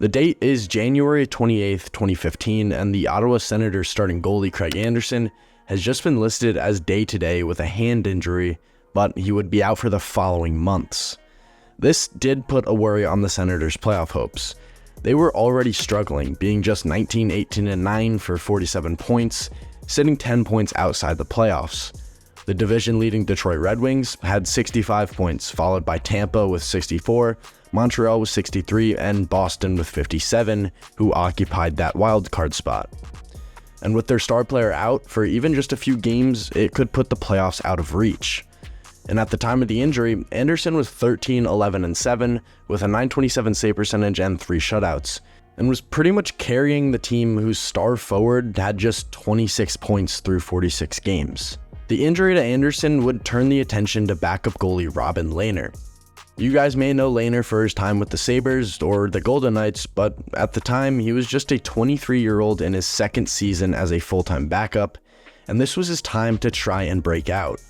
The date is January 28th, 2015, and the Ottawa Senators starting goalie Craig Anderson has just been listed as day-to-day with a hand injury, but he would be out for the following months. This did put a worry on the Senators' playoff hopes. They were already struggling, being just 19, 18, and 9 for 47 points, sitting 10 points outside the playoffs. The division-leading Detroit Red Wings had 65 points, followed by Tampa with 64, Montreal with 63, and Boston with 57, who occupied that wildcard spot. And with their star player out for even just a few games, it could put the playoffs out of reach. And at the time of the injury, Anderson was 13, 11, and 7, with a .927 save percentage and 3 shutouts, and was pretty much carrying the team whose star forward had just 26 points through 46 games. The injury to Anderson would turn the attention to backup goalie Robin Lehner. You guys may know Lehner for his time with the Sabres or the Golden Knights, but at the time he was just a 23-year-old in his second season as a full-time backup, and this was his time to try and break out.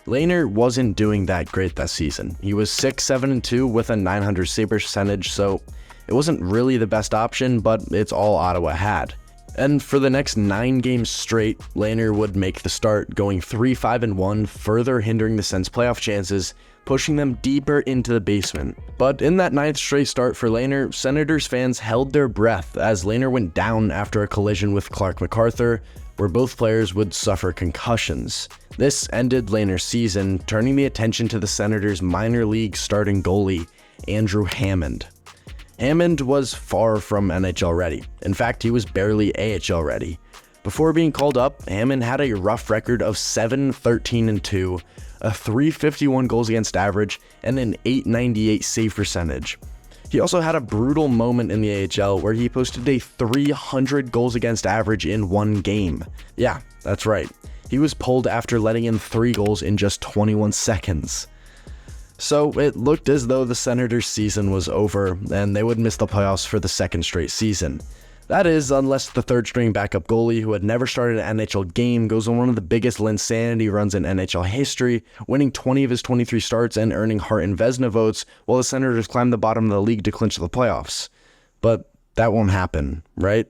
Lehner wasn't doing that great that season. He was 6-7-2 with a .900 save percentage, so it wasn't really the best option, but it's all Ottawa had. And for the next 9 games straight, Lehner would make the start, going 3-5-1, further hindering the Sens' playoff chances, pushing them deeper into the basement. But in that 9th straight start for Lehner, Senators fans held their breath as Lehner went down after a collision with Clark MacArthur, where both players would suffer concussions. This ended Lehner's season, turning the attention to the Senators' minor league starting goalie, Andrew Hammond. Hammond was far from NHL ready. In fact, he was barely AHL ready. Before being called up, Hammond had a rough record of 7-13-2, a .351 goals against average, and an .898 save percentage. He also had a brutal moment in the AHL where he posted a 300 goals against average in one game. Yeah, that's right. He was pulled after letting in 3 goals in just 21 seconds. So it looked as though the Senators' season was over and they would miss the playoffs for the second straight season. That is, unless the third-string backup goalie who had never started an NHL game goes on one of the biggest Linsanity runs in NHL history, winning 20 of his 23 starts and earning Hart and Vezina votes, while the Senators climb the bottom of the league to clinch the playoffs. But that won't happen, right?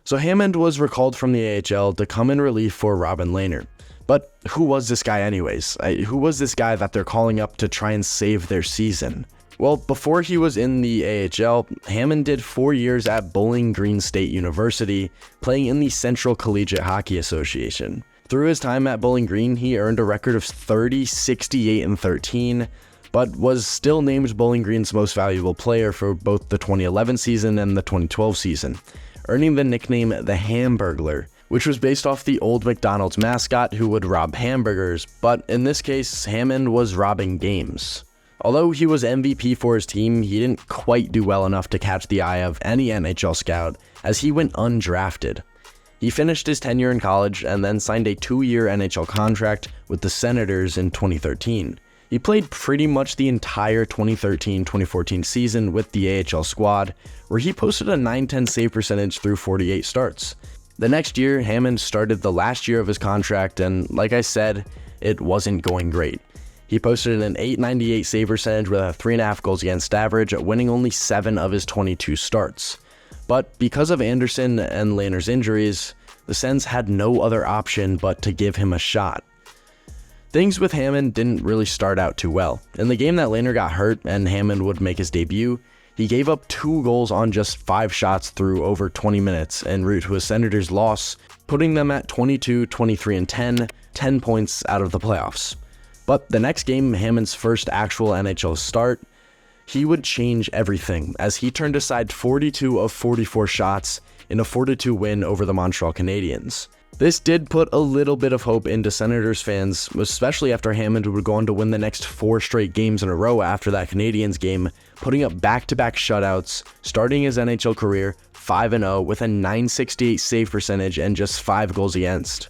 So Hammond was recalled from the AHL to come in relief for Robin Lehner. But who was this guy anyways? Who was this guy that they're calling up to try and save their season? Well, before he was in the AHL, Hammond did 4 years at Bowling Green State University, playing in the Central Collegiate Hockey Association. Through his time at Bowling Green, he earned a record of 30, 68, and 13, but was still named Bowling Green's most valuable player for both the 2011 season and the 2012 season, earning the nickname the Hamburglar, which was based off the old McDonald's mascot who would rob hamburgers, but in this case, Hammond was robbing games. Although he was MVP for his team, he didn't quite do well enough to catch the eye of any NHL scout, as he went undrafted. He finished his tenure in college and then signed a 2-year NHL contract with the Senators in 2013. He played pretty much the entire 2013-2014 season with the AHL squad, where he posted a .910 save percentage through 48 starts. The next year, Hammond started the last year of his contract, and like I said, it wasn't going great. He posted an .898 save percentage with a 3.5 goals against average, winning only 7 of his 22 starts. But because of Anderson and Lehner's injuries, the Sens had no other option but to give him a shot. Things with Hammond didn't really start out too well. In the game that Lehner got hurt and Hammond would make his debut, he gave up 2 goals on just 5 shots through over 20 minutes en route to a Senators loss, putting them at 22, 23, and 10 points out of the playoffs. But the next game, Hammond's first actual NHL start, he would change everything as he turned aside 42 of 44 shots in a 4-2 win over the Montreal Canadiens. This did put a little bit of hope into Senators fans, especially after Hammond would go on to win the next 4 straight games in a row after that Canadiens game, putting up back-to-back shutouts, starting his NHL career 5-0 with a .968 save percentage and just 5 goals against.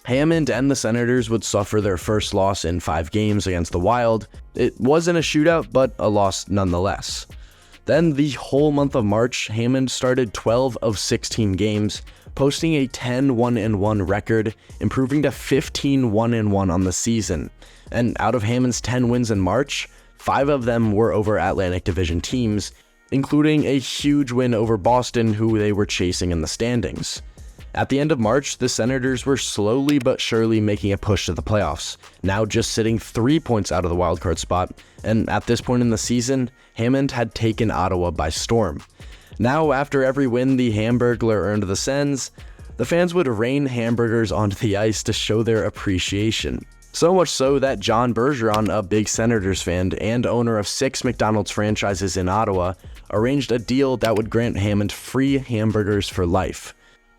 Hammond and the Senators would suffer their first loss in 5 games against the Wild. It wasn't a shootout, but a loss nonetheless. Then the whole month of March, Hammond started 12 of 16 games, posting a 10-1-1 record, improving to 15-1-1 on the season. And out of Hammond's 10 wins in March, 5 of them were over Atlantic Division teams, including a huge win over Boston, who they were chasing in the standings. At the end of March, the Senators were slowly but surely making a push to the playoffs, now just sitting 3 points out of the wildcard spot, and at this point in the season, Hammond had taken Ottawa by storm. Now, after every win the Hamburglar earned the Sens, the fans would rain hamburgers onto the ice to show their appreciation. So much so that John Bergeron, a big Senators fan and owner of 6 McDonald's franchises in Ottawa, arranged a deal that would grant Hammond free hamburgers for life.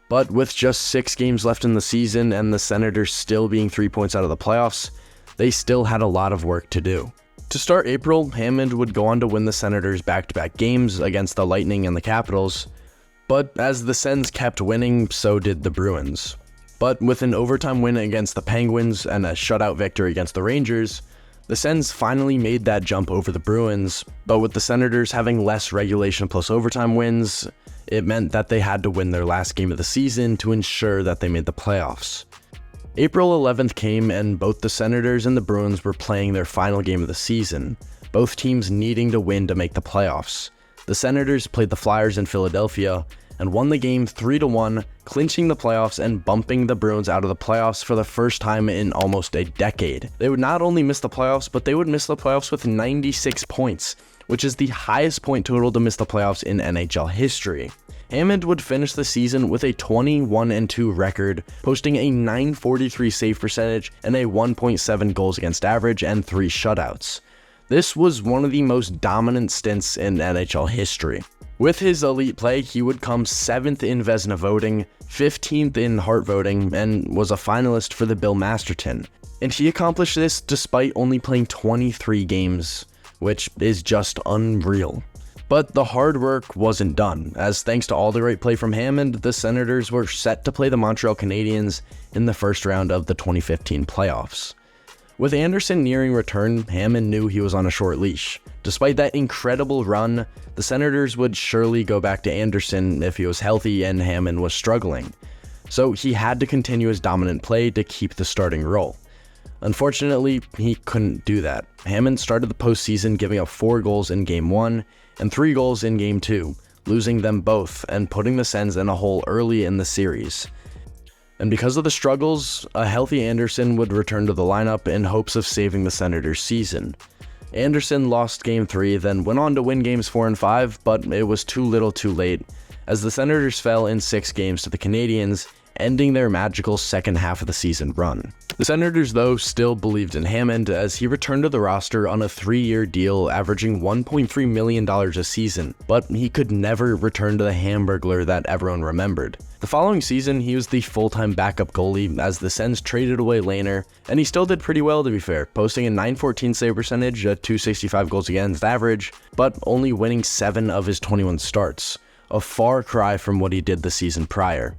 But with just 6 games left in the season and the Senators still being 3 points out of the playoffs, they still had a lot of work to do. To start April, Hammond would go on to win the Senators back-to-back games against the Lightning and the Capitals, but as the Sens kept winning, so did the Bruins. But with an overtime win against the Penguins and a shutout victory against the Rangers, the Sens finally made that jump over the Bruins, but with the Senators having less regulation plus overtime wins, it meant that they had to win their last game of the season to ensure that they made the playoffs. April 11th came and both the Senators and the Bruins were playing their final game of the season, both teams needing to win to make the playoffs. The Senators played the Flyers in Philadelphia and won the game 3-1, clinching the playoffs and bumping the Bruins out of the playoffs for the first time in almost a decade. They would not only miss the playoffs, but they would miss the playoffs with 96 points, which is the highest point total to miss the playoffs in NHL history. Hammond would finish the season with a 21-2 record, posting a .943 save percentage and a 1.7 goals against average and 3 shutouts. This was one of the most dominant stints in NHL history. With his elite play, he would come 7th in Vezina voting, 15th in Hart voting, and was a finalist for the Bill Masterton. And he accomplished this despite only playing 23 games, which is just unreal. But the hard work wasn't done, as thanks to all the great play from Hammond, the Senators were set to play the Montreal Canadiens in the first round of the 2015 playoffs. With Anderson nearing return, Hammond knew he was on a short leash. Despite that incredible run, the Senators would surely go back to Anderson if he was healthy and Hammond was struggling. So he had to continue his dominant play to keep the starting role. Unfortunately, he couldn't do that. Hammond started the postseason giving up 4 goals in Game 1 and 3 goals in Game 2, losing them both and putting the Sens in a hole early in the series. And because of the struggles, a healthy Anderson would return to the lineup in hopes of saving the Senators' season. Anderson lost Game 3, then went on to win Games 4 and 5, but it was too little too late, as the Senators fell in 6 games to the Canadiens, ending their magical second half of the season run. The Senators, though, still believed in Hammond as he returned to the roster on a 3-year deal averaging $1.3 million a season, but he could never return to the Hamburglar that everyone remembered. The following season, he was the full-time backup goalie as the Sens traded away Lehner, and he still did pretty well to be fair, posting a .914 save percentage, a .265 goals against average, but only winning 7 of his 21 starts, a far cry from what he did the season prior.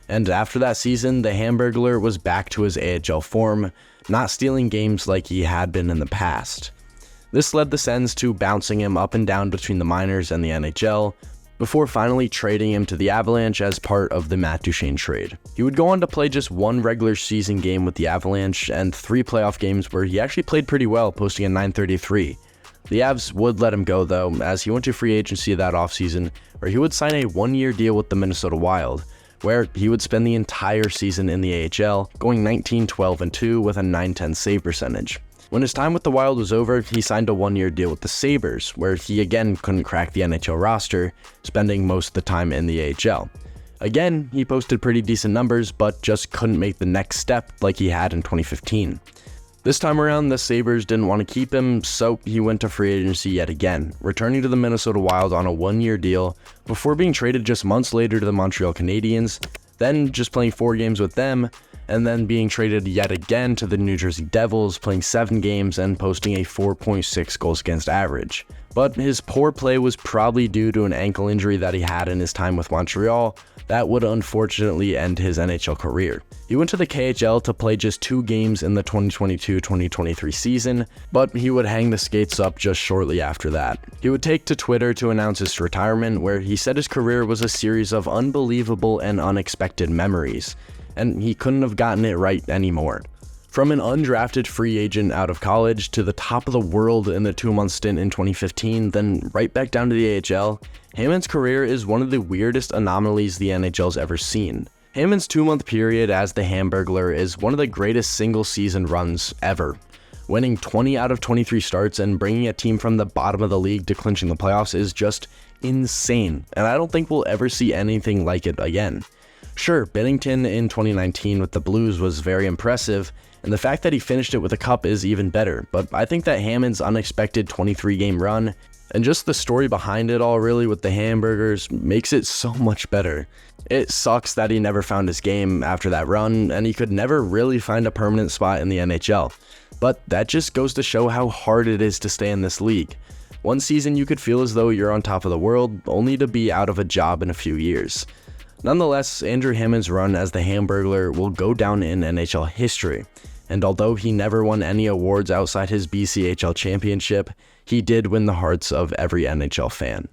And after that season, the Hamburglar was back to his AHL form, not stealing games like he had been in the past. This led the Sens to bouncing him up and down between the minors and the NHL, before finally trading him to the Avalanche as part of the Matt Duchene trade. He would go on to play just 1 regular season game with the Avalanche and 3 playoff games where he actually played pretty well, posting a .933. The Avs would let him go though, as he went to free agency that offseason, where he would sign a 1-year deal with the Minnesota Wild, where he would spend the entire season in the AHL, going 19-12-2 with a .910 save percentage. When his time with the Wild was over, he signed a 1-year deal with the Sabres, where he again couldn't crack the NHL roster, spending most of the time in the AHL. Again, he posted pretty decent numbers, but just couldn't make the next step like he had in 2015. This time around, the Sabres didn't want to keep him, so he went to free agency yet again, returning to the Minnesota Wild on a 1-year deal before being traded just months later to the Montreal Canadiens, then just playing 4 games with them, and then being traded yet again to the New Jersey Devils, playing 7 games and posting a 4.6 goals against average. But his poor play was probably due to an ankle injury that he had in his time with Montreal that would unfortunately end his NHL career. He went to the KHL to play just 2 games in the 2022-2023 season, but he would hang the skates up just shortly after that. He would take to Twitter to announce his retirement, where he said his career was a series of unbelievable and unexpected memories, and he couldn't have gotten it right anymore. From an undrafted free agent out of college to the top of the world in a 2-month stint in 2015, then right back down to the AHL, Hammond's career is one of the weirdest anomalies the NHL's ever seen. Hammond's 2-month period as the Hamburglar is one of the greatest single-season runs ever. Winning 20 out of 23 starts and bringing a team from the bottom of the league to clinching the playoffs is just insane, and I don't think we'll ever see anything like it again. Sure, Binnington in 2019 with the Blues was very impressive, and the fact that he finished it with a cup is even better, but I think that Hammond's unexpected 23-game run, and just the story behind it all really with the Hamburgers, makes it so much better. It sucks that he never found his game after that run, and he could never really find a permanent spot in the NHL. But that just goes to show how hard it is to stay in this league. One season you could feel as though you're on top of the world, only to be out of a job in a few years. Nonetheless, Andrew Hammond's run as the Hamburglar will go down in NHL history, and although he never won any awards outside his BCHL championship, he did win the hearts of every NHL fan.